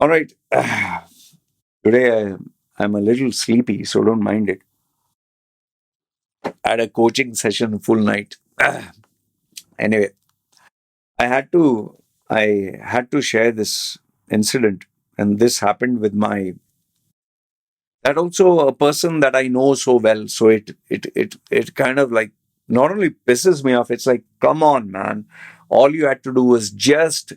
All right. Today I'm a little sleepy, so don't mind it. I had a coaching session full night. Anyway, I had to I had to share this incident, and this happened with my that also a person that I know so well. So it kind of like not only pisses me off. It's like, come on, man! All you had to do was just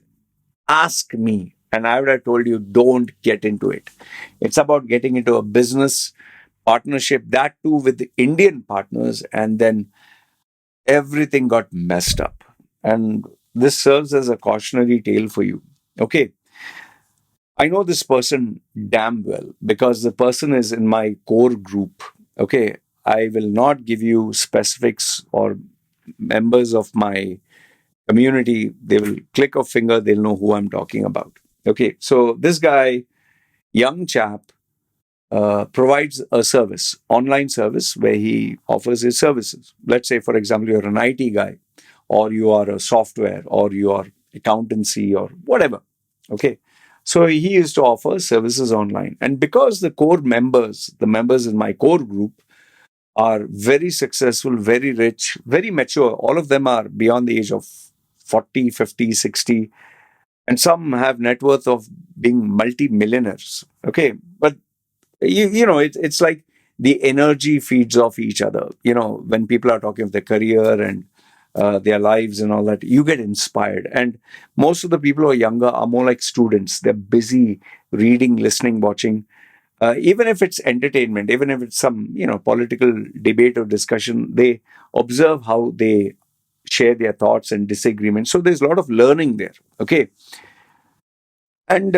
ask me, and I would have told you, don't get into it. It's about getting into a business partnership, that too with the Indian partners, and then everything got messed up. And this serves as a cautionary tale for you. Okay, I know this person damn well because the person is in my core group. Okay, I will not give you specifics or members of my community. They will click a finger, they'll know who I'm talking about. Okay, so this guy, young chap, provides a service, online service, where he offers his services. Let's say, for example, you're an IT guy, or you are a software, or you are accountancy, or whatever. Okay. So he used to offer services online. And because the members in my core group are very successful, very rich, very mature, all of them are beyond the age of 40, 50, 60, and some have net worth of being multi-millionaires. Okay. But it's like the energy feeds off each other. When people are talking of their career and their lives and all that, you get inspired. And most of the people who are younger are more like students. They're busy reading, listening, watching. Even if it's entertainment, even if it's some political debate or discussion, they observe how they share their thoughts and disagreements. So there's a lot of learning there. Okay. And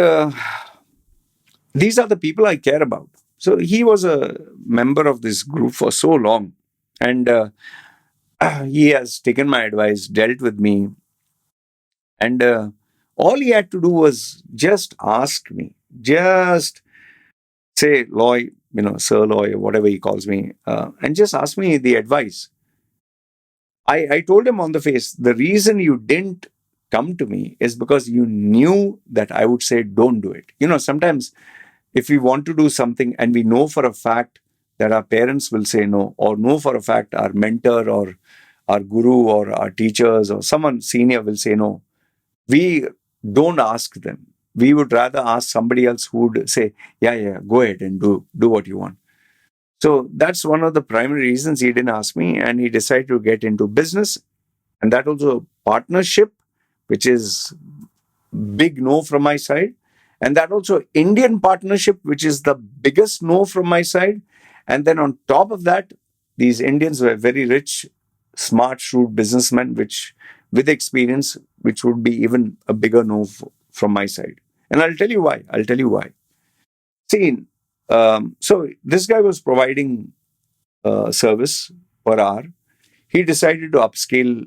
these are the people I care about. So he was a member of this group for so long. And he has taken my advice, dealt with me. And all he had to do was just ask me, just say, Loy, Sir Loy, whatever he calls me, and just ask me the advice. I told him on the face, the reason you didn't come to me is because you knew that I would say, don't do it. Sometimes if we want to do something and we know for a fact that our parents will say no, or know for a fact our mentor or our guru or our teachers or someone senior will say no, we don't ask them. We would rather ask somebody else who would say, yeah, go ahead and do what you want. So that's one of the primary reasons he didn't ask me, and he decided to get into business, and that also partnership, which is big no from my side. And that also Indian partnership, which is the biggest no from my side. And then on top of that, these Indians were very rich, smart, shrewd businessmen, which with experience, which would be even a bigger no from my side. And I'll tell you why. See, so this guy was providing service per hour. He decided to upscale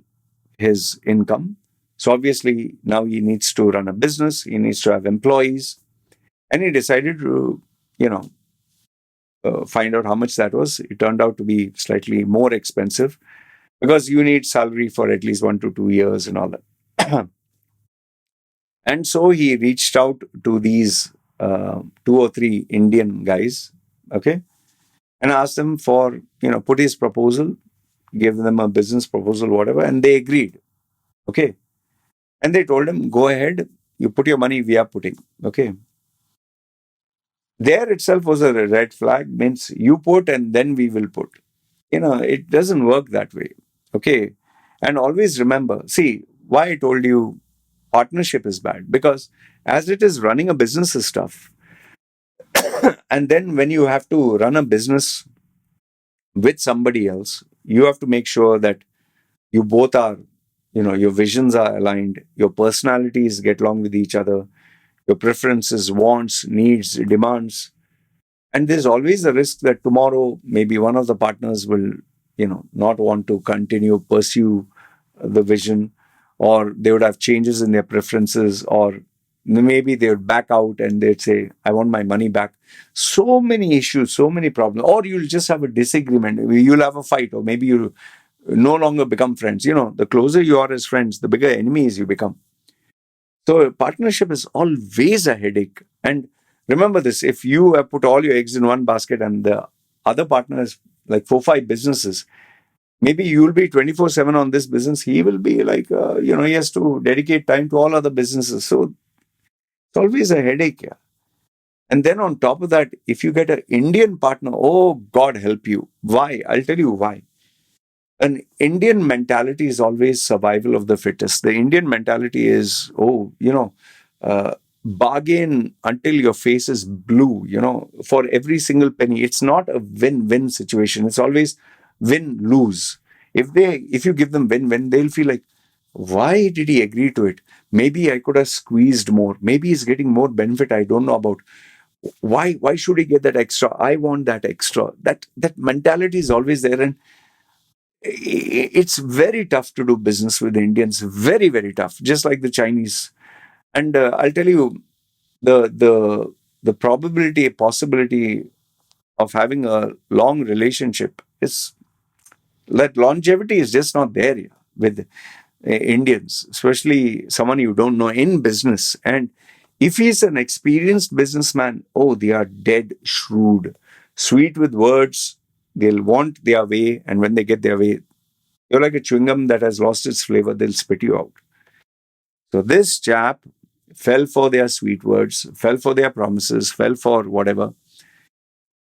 his income. So obviously now he needs to run a business, he needs to have employees, and he decided to, find out how much that was. It turned out to be slightly more expensive because you need salary for at least 1 to 2 years and all that. And so he reached out to these 2 or 3 Indian guys, okay, and asked them for, put his proposal, give them a business proposal, whatever, and they agreed, okay. And they told him, go ahead, you put your money, we are putting. Okay. There itself was a red flag, means you put and then we will put. It doesn't work that way. Okay. And always remember, see, why I told you partnership is bad, because as it is, running a business is tough. And then when you have to run a business with somebody else, you have to make sure that you both are, your visions are aligned, your personalities get along with each other, your preferences, wants, needs, demands. And there's always the risk that tomorrow maybe one of the partners will, not want to pursue the vision, or they would have changes in their preferences, or maybe they would back out and they'd say, I want my money back. So many issues, so many problems. Or you'll just have a disagreement. You'll have a fight, or maybe you'll no longer become friends. The closer you are as friends, the bigger enemies you become. So partnership is always a headache. And remember this, if you have put all your eggs in one basket and the other partner has like four, five businesses, maybe you'll be 24/7 on this business. He will be like, he has to dedicate time to all other businesses. So it's always a headache. Yeah. And then on top of that, if you get an Indian partner, oh, God help you. Why? I'll tell you why. An Indian mentality is always survival of the fittest. The Indian mentality is, uh, bargain until your face is blue, for every single penny. It's not a win-win situation. It's always win-lose. If you give them win-win, they'll feel like, why did he agree to it? Maybe I could have squeezed more. Maybe he's getting more benefit I don't know about. Why should he get that extra? I want that extra. That mentality is always there, and it's very tough to do business with the Indians. Very, very tough. Just like the Chinese. And I'll tell you, the possibility of having a long relationship is that longevity is just not there with Indians, especially someone you don't know in business. And if he's an experienced businessman, oh, they are dead shrewd, sweet with words. They'll want their way, and when they get their way, you're like a chewing gum that has lost its flavor. They'll spit you out. So this chap fell for their sweet words, fell for their promises, fell for whatever.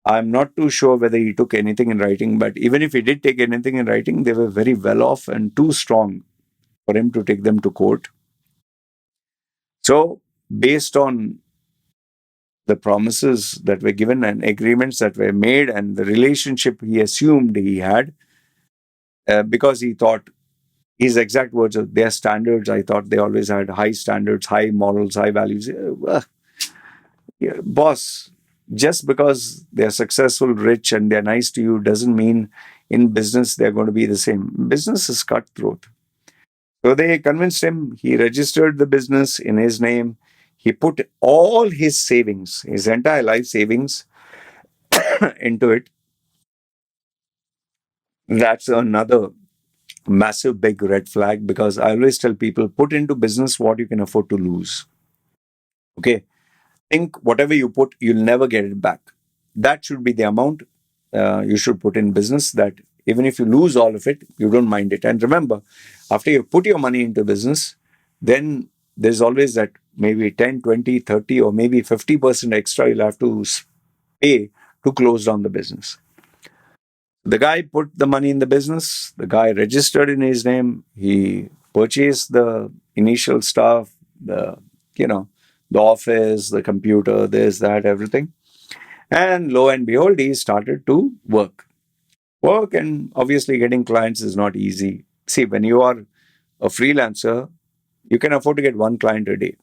I'm not too sure whether he took anything in writing, but even if he did take anything in writing, they were very well off and too strong for him to take them to court. So, based on the promises that were given and agreements that were made and the relationship he assumed he had, because he thought his exact words of their standards, I thought they always had high standards, high morals, high values. Yeah, boss, just because they're successful, rich, and they're nice to you doesn't mean in business they're going to be the same. Business is cutthroat. So they convinced him. He registered the business in his name. He put all his savings, his entire life savings, into it. That's another massive big red flag, because I always tell people, put into business what you can afford to lose. Okay. Think whatever you put, you'll never get it back. That should be the amount you should put in business, that even if you lose all of it, you don't mind it. And remember, after you put your money into business, then there's always that maybe 10, 20, 30, or maybe 50% extra you'll have to pay to close down the business. The guy put the money in the business, the guy registered in his name, he purchased the initial stuff, the office, the computer, this, that, everything. And lo and behold, he started to work, and obviously getting clients is not easy. See, when you are a freelancer, you can afford to get one client a day.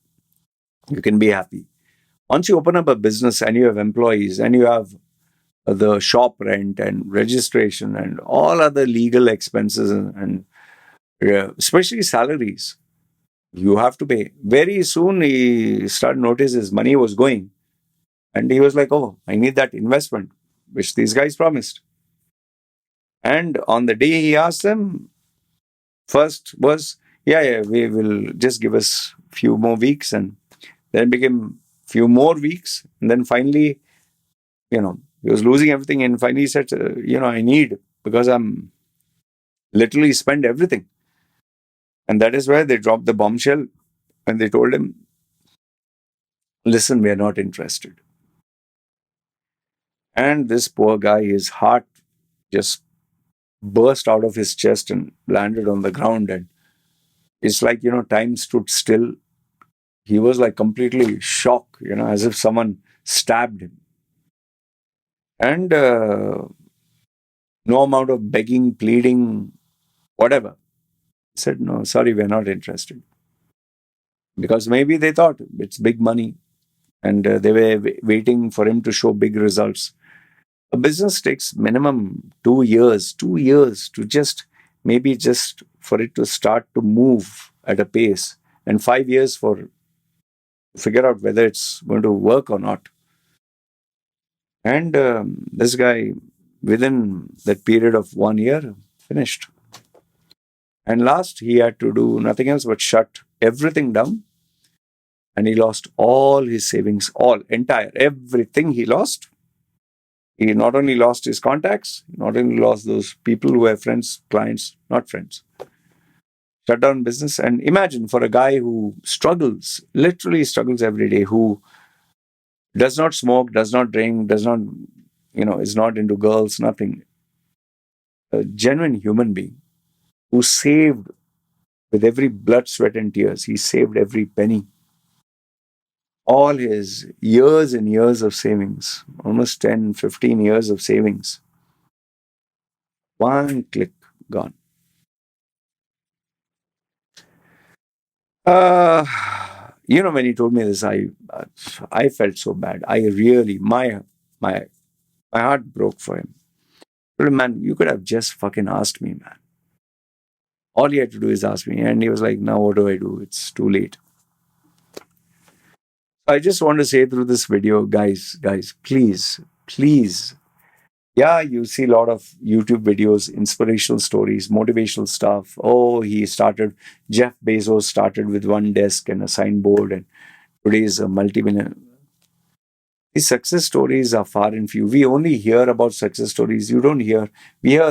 You can be happy. Once you open up a business and you have employees and you have the shop rent and registration and all other legal expenses, and especially salaries, you have to pay. Very soon he started notice his money was going, and he was like, oh, I need that investment which these guys promised. And on the day he asked them, first was, yeah, we will just give us few more weeks, and then became few more weeks, and then finally, he was losing everything, and finally he said, I need, because I'm literally spend everything. And that is why they dropped the bombshell, and they told him, listen, we are not interested. And this poor guy, his heart just burst out of his chest and landed on the ground, and it's like, time stood still. He was like completely shocked, as if someone stabbed him. And no amount of begging, pleading, whatever. He said, no, sorry, we're not interested. Because maybe they thought it's big money, and they were waiting for him to show big results. A business takes minimum 2 years to just for it to start to move at a pace, and 5 years for figure out whether it's going to work or not. And this guy, within that period of 1 year, finished. And last, he had to do nothing else but shut everything down and he lost all his savings, all, entire, everything he lost. He not only lost his contacts, not only lost those people who were friends, clients, not friends, shut down business. And imagine for a guy who struggles, literally struggles every day, who does not smoke, does not drink, does not, is not into girls, nothing. A genuine human being who saved with every blood, sweat, and tears. He saved every penny. All his years and years of savings, almost 10, 15 years of savings, one click, gone. Uh, when he told me this, I felt so bad. I really, my my heart broke for him. But man, you could have just fucking asked me, man. All he had to do is ask me, and he was like, "Now what do I do? It's too late." I just want to say through this video, guys, please, please. Yeah, you see a lot of YouTube videos, inspirational stories, motivational stuff. Oh, Jeff Bezos started with one desk and a signboard, and today is a multi-millionaire. These success stories are far and few. We only hear about success stories. We hear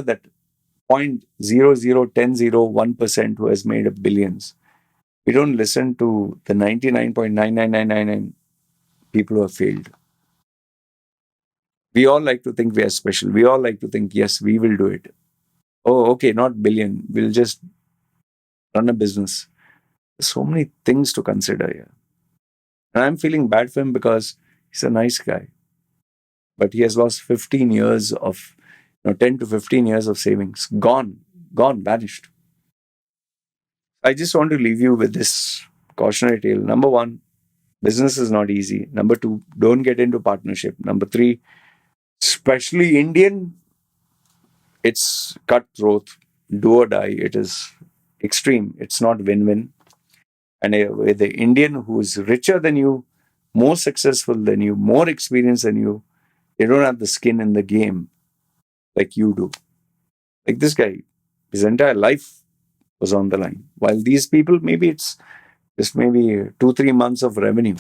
that 0.001001% who has made billions. We don't listen to the 99.99999 people who have failed. We all like to think we are special. We all like to think, yes, we will do it. Oh, okay, not billion. We'll just run a business. There's so many things to consider here. And I'm feeling bad for him because he's a nice guy. But he has lost 15 years of, 10 to 15 years of savings. Gone, vanished. I just want to leave you with this cautionary tale. Number one, business is not easy. Number two, don't get into partnership. Number three, especially Indian, it's cutthroat, do or die. It is extreme. It's not win-win. And with the Indian who is richer than you, more successful than you, more experienced than you, they don't have the skin in the game like you do. Like this guy, his entire life was on the line. While these people, maybe it's just maybe 2, 3 months of revenue,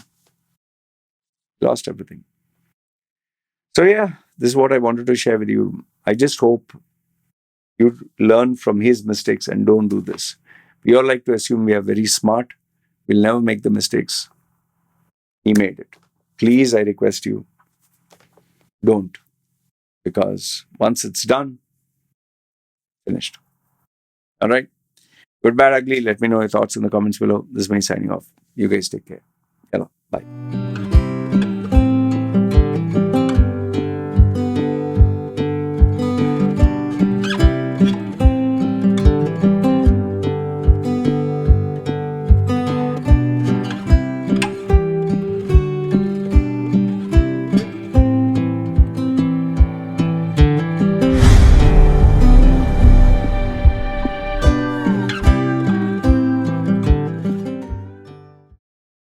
lost everything. So yeah, this is what I wanted to share with you. I just hope you learn from his mistakes and don't do this. We all like to assume we are very smart. We'll never make the mistakes. He made it. Please, I request you, don't. Because once it's done, finished. All right? Good, bad, ugly. Let me know your thoughts in the comments below. This is me signing off. You guys take care. Hello. Bye.